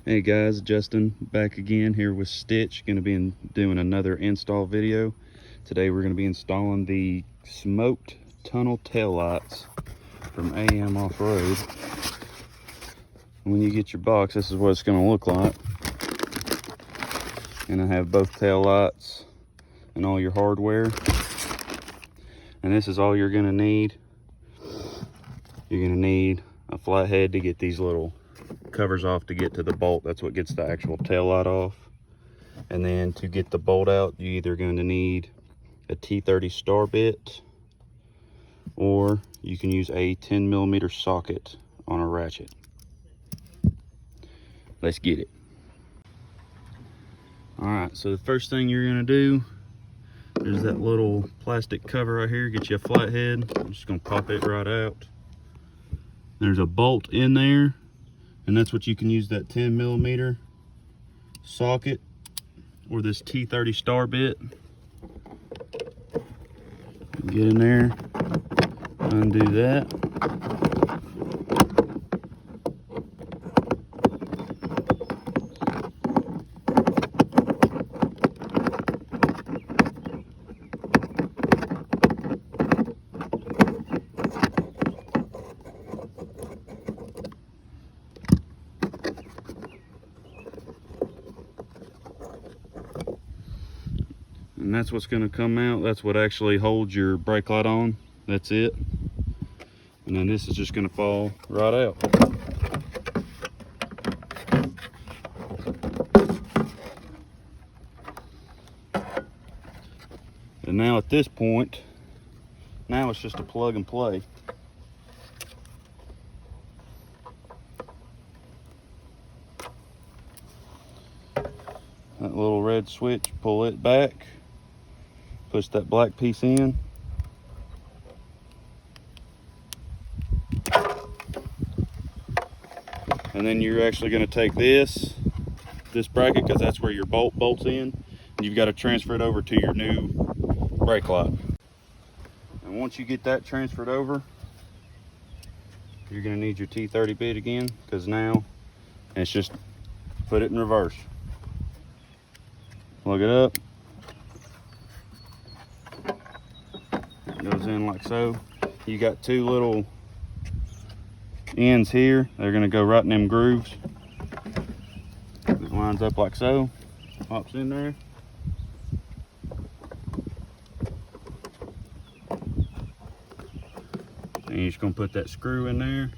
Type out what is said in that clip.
Hey guys, Justin back again here with Stitch. Going to be doing another install video. Today we're going to be installing the smoked tunnel tail lights from AM Off-Road. When you get your box, this is what it's going to look like. And I have both tail lights and all your hardware. And this is all you're going to need. You're going to need a flathead to get these little covers off to get to the bolt. That's what gets the actual tail light off. And then to get the bolt out, you're either going to need a T30 star bit, or you can use a 10mm socket on a ratchet. Let's get it. Alright, so the first thing you're going to do, there's that little plastic cover right here. Get you a flathead. I'm just going to pop it right out. There's a bolt in there, and that's what you can use that 10mm socket or this T30 star bit. Get in there, undo that. And that's what's going to come out. That's what actually holds your brake light on. That's it. And then this is just going to fall right out. And now at this point, now it's just a plug and play. That little red switch, pull it back. Push that black piece in. And then you're actually going to take this bracket, because that's where your bolts in. And you've got to transfer it over to your new brake light. And once you get that transferred over, you're going to need your T30 bit again, because now it's just put it in reverse. Plug it up. Goes in like so. You got two little ends here. They're going to go right in them grooves. It lines up like so. Pops in there. And you're just going to put that screw in there.